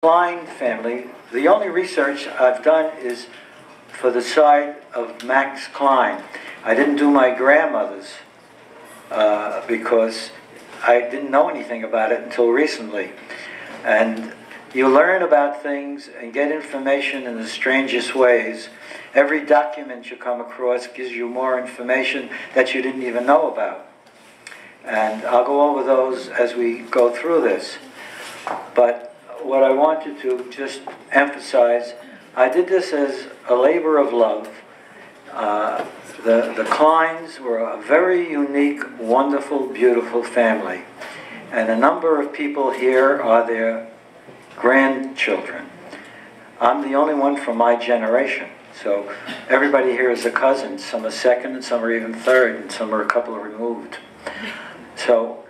Klein family, the only research I've done is for the side of Max Klein. I didn't do my grandmother's because I didn't know anything about it until recently. And you learn about things and get information in the strangest ways. Every document you come across gives you more information that you didn't even know about. And I'll go over those as we go through this. But what I wanted to just emphasize, I did this as a labor of love. The Kleins were a very unique, wonderful, beautiful family. And a number of people here are their grandchildren. I'm the only one from my generation. So everybody here is a cousin. Some are second, and some are even third, and some are a couple removed. So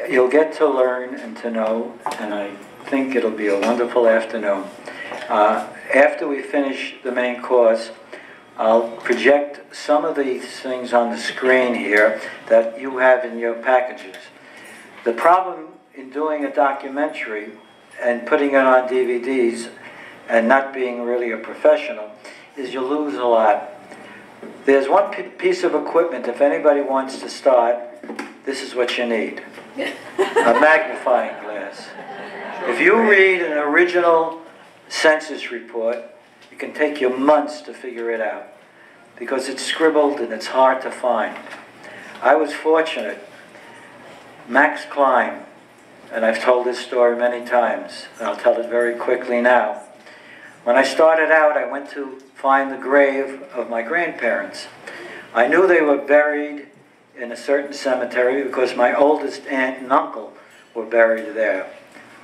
you'll get to learn and to know, and I think it'll be a wonderful afternoon. After we finish the main course, I'll project some of these things on the screen here that you have in your packages. The problem in doing a documentary and putting it on DVDs and not being really a professional is you lose a lot. There's one piece of equipment, if anybody wants to start, this is what you need. A magnifying glass. If you read an original census report, it can take you months to figure it out because it's scribbled and it's hard to find. I was fortunate. Max Klein, and I've told this story many times, and I'll tell it very quickly now. When I started out, I went to find the grave of my grandparents. I knew they were buried in a certain cemetery because my oldest aunt and uncle were buried there.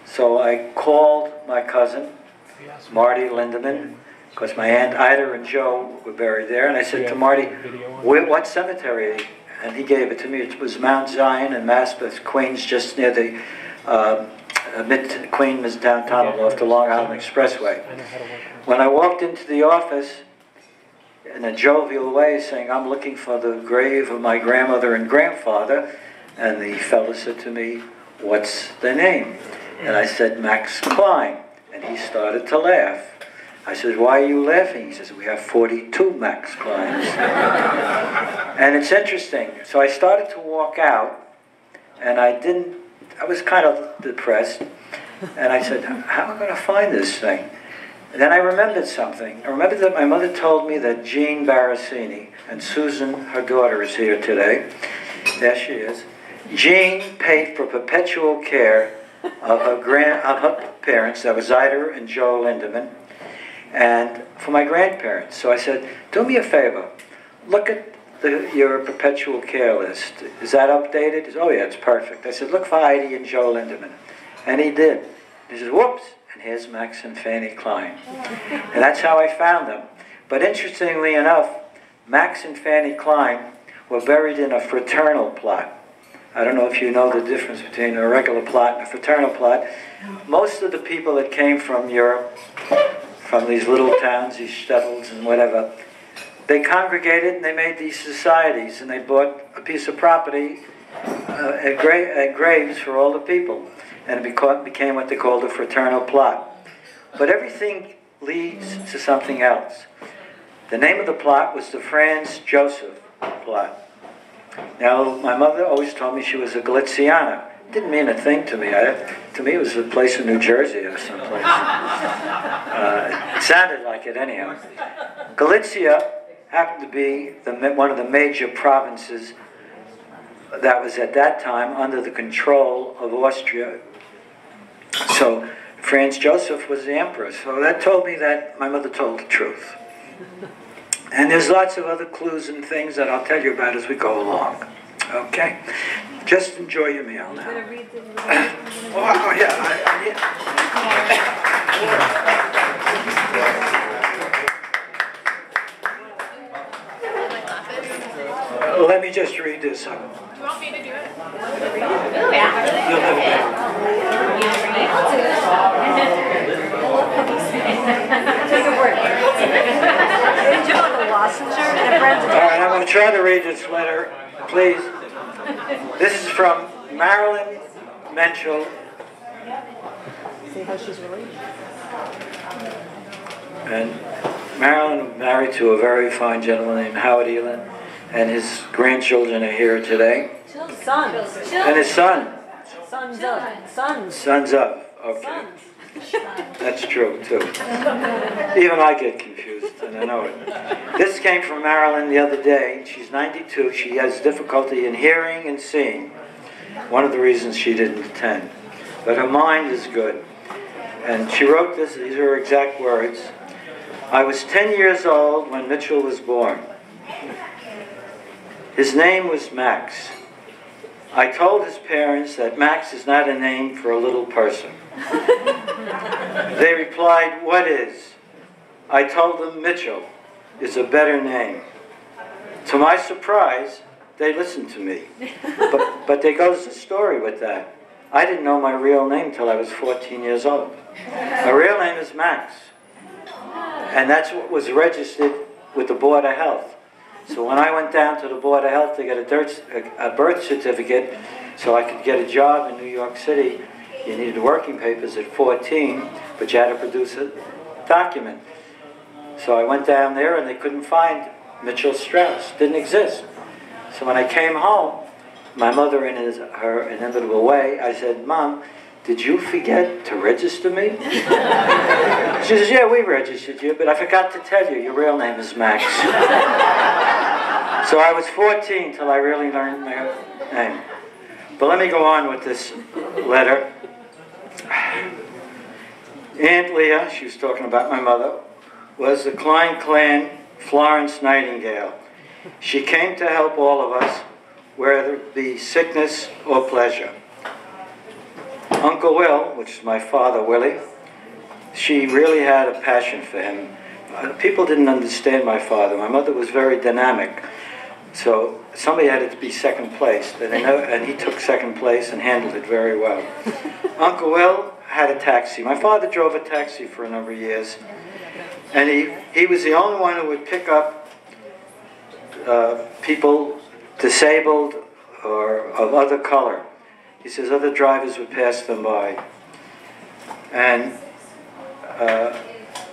So I called my cousin, Marty Lindeman, because my Aunt Ida and Joe were buried there, and I said to Marty, what cemetery? And he gave it to me. It was Mount Zion in Maspeth, Queens, just near the Queen is downtown off the Long Island Expressway. When I walked into the office in a jovial way saying, I'm looking for the grave of my grandmother and grandfather, and the fellow said to me, what's the name? And I said, Max Klein. And he started to laugh. I said, why are you laughing? He says, we have 42 Max Kleins. And it's interesting. So I started to walk out, and I was kind of depressed. And I said, how am I going to find this thing? And then I remembered something. I remembered that my mother told me that Jean Barasini, and Susan, her daughter, is here today. There she is. Jean paid for perpetual care of her parents, that was Ida and Joe Lindeman, and for my grandparents. So I said, do me a favor, look at your perpetual care list. Is that updated? He said, oh yeah, it's perfect. I said, look for Ida and Joe Lindeman. And he did. He said, whoops, and here's Max and Fanny Klein. And that's how I found them. But interestingly enough, Max and Fanny Klein were buried in a fraternal plot. I don't know if you know the difference between a regular plot and a fraternal plot. Most of the people that came from Europe, from these little towns, these shtetls and whatever, they congregated and they made these societies, and they bought a piece of property at graves for all the people. And it became what they called a fraternal plot. But everything leads to something else. The name of the plot was the Franz Joseph plot. Now, my mother always told me she was a Galiziana. It didn't mean a thing to me. To me, it was a place in New Jersey or someplace. It sounded like it anyhow. Galicia happened to be one of the major provinces that was at that time under the control of Austria. So Franz Joseph was the emperor. So that told me that my mother told the truth. And there's lots of other clues and things that I'll tell you about as we go along. Okay? Just enjoy your meal now. Oh, yeah. Let me just read this. Do you want me to do it? Yeah. You'll never All right, I'm going to try to read this letter, please. This is from Marilyn Menschel See how she's related. And Marilyn married to a very fine gentleman named Howard Elin, and his grandchildren are here today. Sons. And his son. Sons of. Sons. Sons of. Okay. Sons. That's true, too. Even I get confused, and I know it. This came from Marilyn the other day. She's 92. She has difficulty in hearing and seeing. One of the reasons she didn't attend. But her mind is good. And she wrote this, these are her exact words. I was 10 years old when Mitchell was born. His name was Max. I told his parents that Max is not a name for a little person. They replied, what is? I told them Mitchell is a better name. To my surprise, they listened to me. But there goes the story with that. I didn't know my real name till I was 14 years old. My real name is Max. And that's what was registered with the Board of Health. So when I went down to the Board of Health to get a birth certificate so I could get a job in New York City, you needed working papers at 14, but you had to produce a document. So I went down there and they couldn't find Mitchell Strauss. Didn't exist. So when I came home, my mother, in her inimitable way, I said, Mom, did you forget to register me? She says, yeah, we registered you, but I forgot to tell you, your real name is Max. So I was 14 till I really learned my name. But let me go on with this letter. Aunt Leah, she was talking about my mother, was the Klein clan Florence Nightingale. She came to help all of us, whether it be sickness or pleasure. Uncle Will, which is my father, Willie, she really had a passion for him. People didn't understand my father. My mother was very dynamic. So somebody had to be second place, and he took second place and handled it very well. Uncle Will had a taxi. My father drove a taxi for a number of years, and he was the only one who would pick up people disabled or of other color. He says other drivers would pass them by. And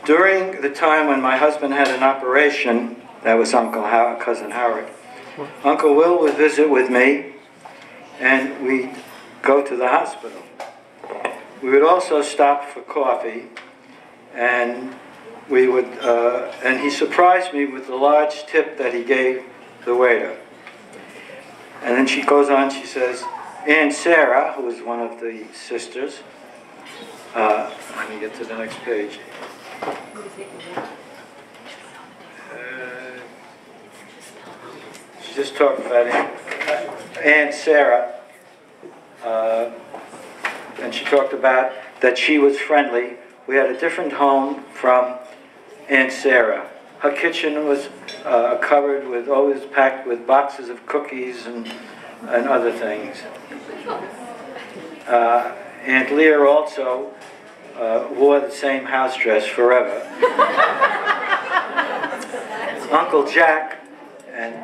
during the time when my husband had an operation, that was Cousin Howard, Uncle Will would visit with me, and we'd go to the hospital. We would also stop for coffee, and we would, and he surprised me with the large tip that he gave the waiter. And then she goes on, she says, Aunt Sarah, who was one of the sisters, let me get to the next page. She just talked about Aunt Sarah, and she talked about that she was friendly. We had a different home from Aunt Sarah. Her kitchen was covered with, always packed with boxes of cookies and other things. Aunt Leah also wore the same house dress forever. Uncle Jack, and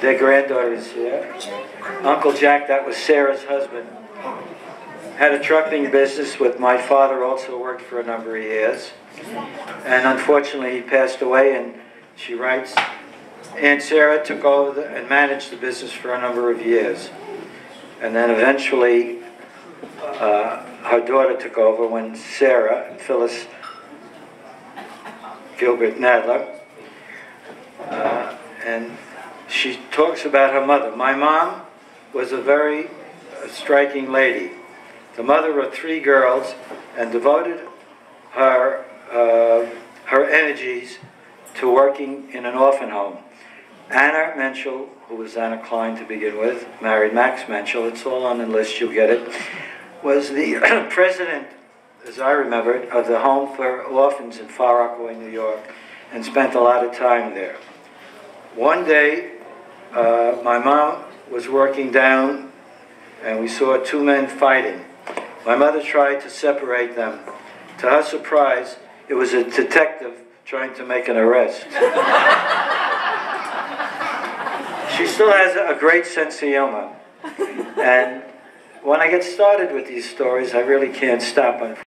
their granddaughter is here. Uncle Jack, that was Sarah's husband, had a trucking business with my father, also worked for a number of years. And unfortunately, he passed away, and she writes, Aunt Sarah took over and managed the business for a number of years. And then eventually, her daughter took over when Sarah, Phyllis Gilbert Nadler, and she talks about her mother. My mom was a very striking lady. The mother of 3 girls, and devoted her energies to working in an orphan home. Anna Menschel, who was Anna Klein to begin with, married Max Menschel, it's all on the list, you'll get it, was the president, as I remember it, of the Home for Orphans in Far Rockaway, New York, and spent a lot of time there. One day, my mom was working down, and we saw 2 men fighting. My mother tried to separate them. To her surprise, it was a detective trying to make an arrest. She still has a great sense of humor. And when I get started with these stories, I really can't stop.